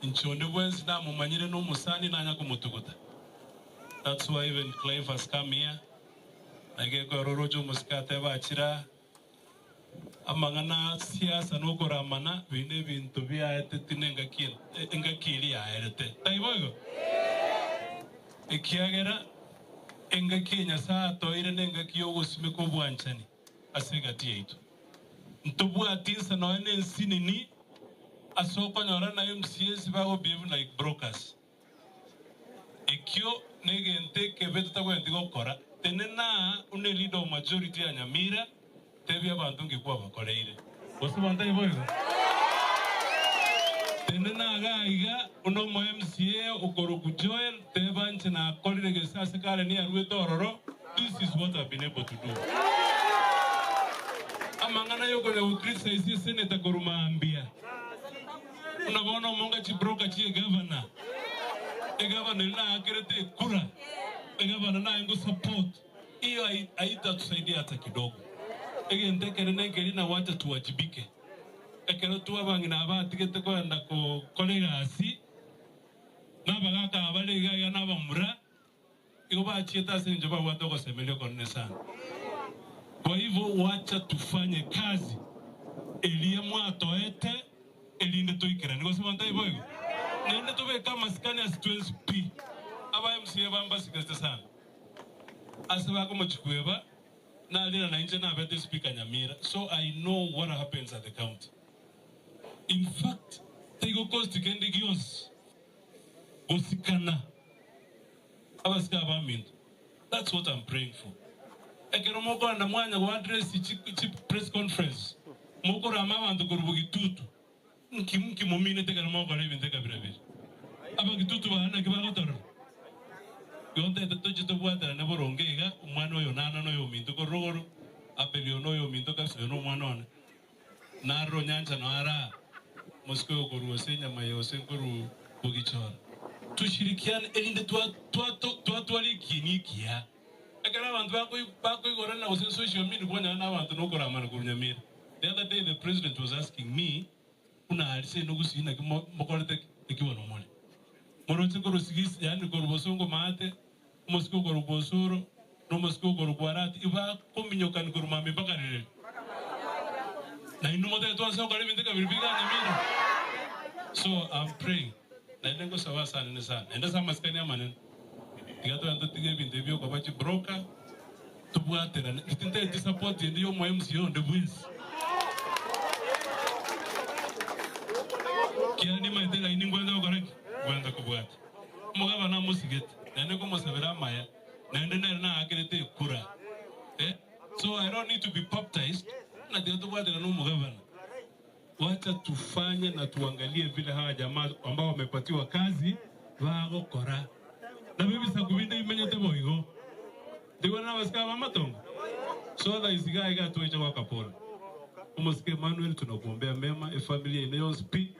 Nchonde bwenzi na mumanyire no musani nanya kumutukuta. That's why even Clive has come here. Nageko rorojo muskate bachira. Amangana siasa no koramana bine bintu bya etetinenga kiel enga kili ya erete. Taibogo. Ekiagera enga Kenya saa toire nenga kiyogo simeko bwanchani. Asegati yetu. Ntubu atinsa no ene nsinini asoko nyora na MCS bago behave like brokers. Ekyo negente kebeto takwenti gokora tenena une leader majority ya Nyamira tebi abantu ngikuwa bakoreire. Bosi banta iboyo. Tenena gaiga uno mo MCA ukoro kujoel tebanche na kolire gesase kale ni arweto ororo. This is what I've been able to do. Amangana yoko le ukrisa isi seneta koruma ambia. Unaona monga chibroka chie governor. E governor na akerete kura. E governor na ingo support. Iyo haita tusaidia hata kidogo. Ege ndekere nengeri na wacha tuwajibike. Ekero tuwa bangi na abatigete kwenda ko kolega asi. Nabagaka abalega ya nabamura. Iko bachieta senjoba watu ko semelio konne sana. Kwa hivyo wacha tufanye kazi. Elie mwatoete elinde toikera niko simanta iboyo. Nende tobe kama skani as 12p. Aba MCA bamba sikeste sana. Asaba ko mochikueba na alina na nje na bete speaker Nyamira. So I know what happens at the county. In fact, tego cost kende gions. Osikana. Abaska abaminto. That's what I'm praying for. Ekero moko anda mwanya wa address chip press conference. Moko rama bantu kurubugi tutu. Nki mumine teka moko lebi teka birabiri. Aba gitutu bahana kibago toro. Yonte toje to bwata na borongega umwana oyo nana no yo minto ko rogoro apelio no yo minto ka se no mwana ona. Na ro nyanja no ara. Mosko ko ruosenya mayo senkuru bugichora. Tushirikiane elinde twali kinikia. Ekara abantu bako igora na ose social media bwana na abantu no kora mana kunyamira. The other day the president was asking me una alise no gusina mokorete ekiwa no mole. Morote ko rosigis yani ko robosongo mate mosko ko robosoro no mosko ko robarati iba kominyoka ni ko mame bakarele. Na inumo de to ansa ko le bindeka bibiga nyamira. So I'm praying. Na ndengo sawa sana ne sana. Enda sama skani amanen. Igato ando tige bindebio kwa bachi broker. Tubuate na kitente support ndio mo MCO ndo bwins. Kia ni maitela ini ngwenda ukoreki. Ngwenda kubuate. Mugaba na musigete. Nende ko mosabera maya. Nende na akirete kura. So I don't need to be baptized. Na ndio tubuate na mugaba. Wacha tufanye na tuangalie vile hawa jamaa ambao wamepatiwa kazi wao kora. Na bibi sakubinde imenyete boigo. Diwa na waskaba matongo. So that is guy got to each wa kapora. Umoske Manuel tunakuombea mema familia inayospi.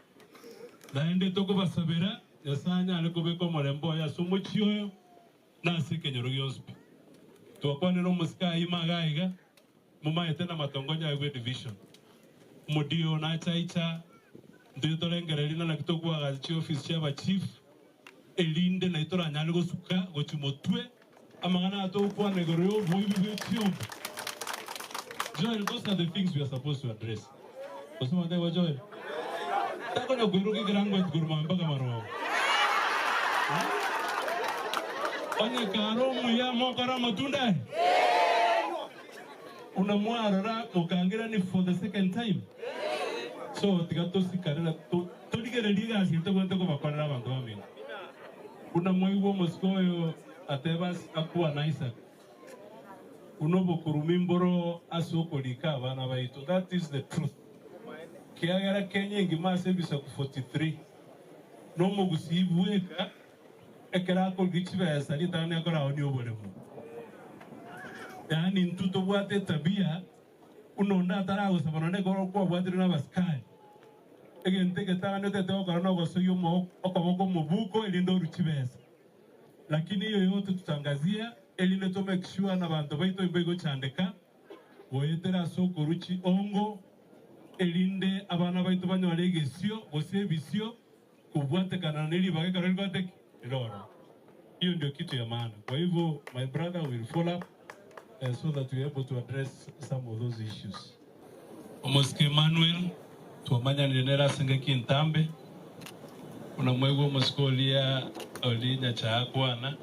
Na ende toko basabera yasanya alekobeko morembo ya somochioyo na sekenyoro yospi. Tuwakwane no muska imagaiga mumaete na matongonya ya division. Mudio na chaicha ndio tolengerelina na kitoko agachi office ya chief elinde na itora nyalgo suka gochumotwe amangana ato kwa negoro boibi chiombe. Joel, those are the things we are supposed to address. Osama dewa Joel. Tako na guruki grango et guruma mpaka maro. Onye karo muya mokara matunda. Unamwara mukangira ni for the second time. So tigato sikarela to digere diga asinto kwento kwa bakora bantu bamini. Unamwaiwo Moskoyo atebas akuwa na Isaac. Unobo kurumimboro asoko lika bana baitu. That is the truth. Kiagara Kenya ingimase bisa ku 43. No mugusibueka ekera ko gichiba ya salita ne akora oni obolemu. Yani ntuto bwate tabia unonda tarago sabanone ko kwa bwate na baskali. Egente ke tano tete okora no go soyo mo okoboko mubuko elindo ruchibesa. Lakini hiyo yote tutangazia elinde to make sure na bantu baito ibego chandeka boyetera soko ruchi ongo elinde abana baito banywa legesio bose bisio kubwate kana nili bage karoli kote ilora. Hiyo ndio kitu ya maana. Kwa hivyo my brother will follow up so that we are able to address some of those issues. Omoske Emmanuel tuamanya nilera sengeki ntambe. Kuna mwego moskolia olinya cha kwana.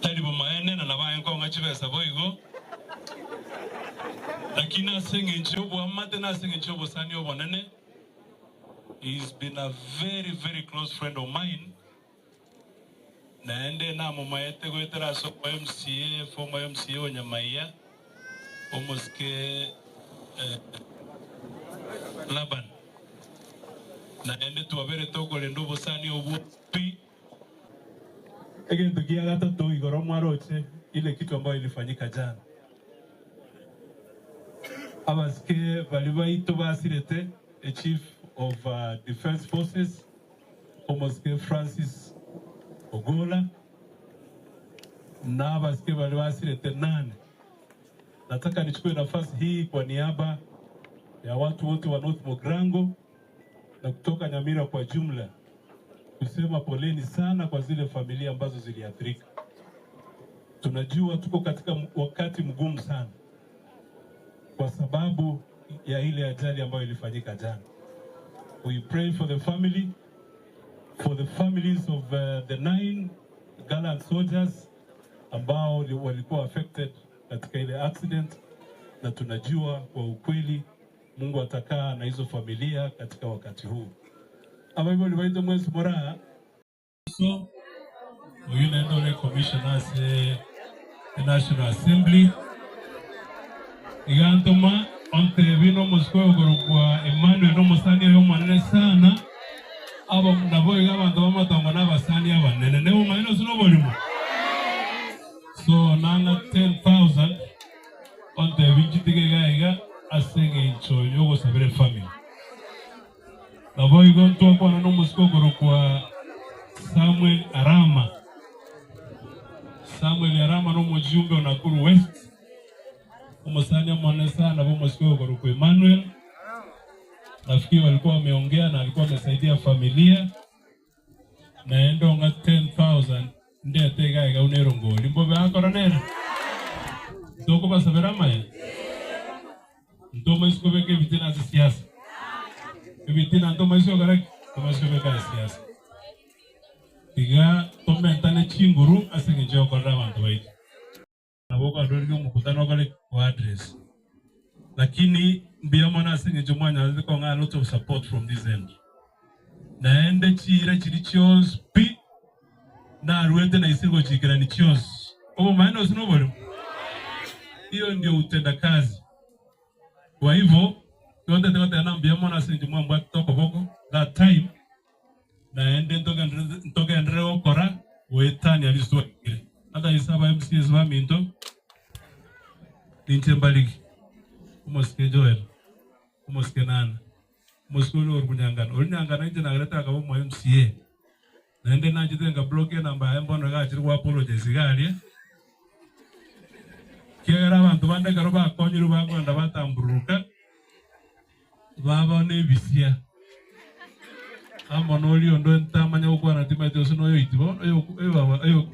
Talibo maene na nabaye ngo ngachibesa boigo. Lakini asenga nchobo amate na asenga nchobo sani obonene. He's been a very, very close friend of mine. Naende na mumayete goetera so MCA, former MCA Onyamaiya, Omoske Laban. Naende tuwabere toko lendo bosani obupi. Ege ndugia gata tu igoro mwaroche ile kitu ambayo ilifanyika jana. Abaske balibaito basirete a chief of Defense Forces, Omoske Francis Ogola, na abaske balibasilete 8. Nataka nichukue nafasi hii kwa niaba ya watu wote wa North Mogrango na kutoka Nyamira kwa jumla kusema poleni sana kwa zile familia ambazo ziliathirika. Tunajua tuko katika wakati mgumu sana kwa sababu ya ile ajali ambayo ilifanyika jana. We pray for the family, for the families of the 9 gallant soldiers ambao walikuwa affected katika ile accident, na tunajua kwa ukweli Mungu atakaa na hizo familia katika wakati huu. Aba hivyo liwaito mwezi mora. So, uyune ndole commissioners the National Assembly. Igantoma onte vino musko gorokwa Emmanuel no musani yo manene sana. Aba nabo igabantu bamatongo n'abasani abanene nebo manene suno bolimo. So nanga 10,000 onte vinchitige gaiga asenge inchoyo go sabere family. Nabo igonto kwa no musko gorokwa Samuel Arama. Samuel Arama no mujumbe wa Nakuru West. Umusania mwanesa na musko gorokwa Emmanuel. Nafikiri walikuwa wameongea na alikuwa amesaidia familia. Naendo nga 10,000 ndiye tega ega unero ngoli. Mbobe akora nera. Ndoko basabera maye. Ndoma iskobeke vitina za siasa. Vitina ndoma iskogara ndoma iskobeka siasa. Tiga tomentane chinguru asengejo kwa abantu baiti. Naboko adorige mukutano kale kwa address. Lakini mbiyamona asengejo mwanya aziko nga a lot of support from this end. Naende chira chiri chios pi na ruete na isingo chikira ni chios. Obo maana usinobolo. Hiyo ndio utenda kazi. Kwa hivyo yote tegote anambia mbiyamona asengejo mwamba toko boko that time naende ntoke andre okora wetani aliswa kire. Hata isaba MCS ba minto nintembaliki. Umoske Joel, umoske Nana, umoske Orkunyangana. Orkunyangana nje nagreta akabo mo MCA. Naende na jite nga bloke namba embono ga chiri kwa apologize gali. Kiagara bantu bande karo ba konyiru ba kwanda batamburuka. Baba ne bisia. Amonoli ondo ntamanya ukwana timete osuno yo itibo. Ayo baba ayo.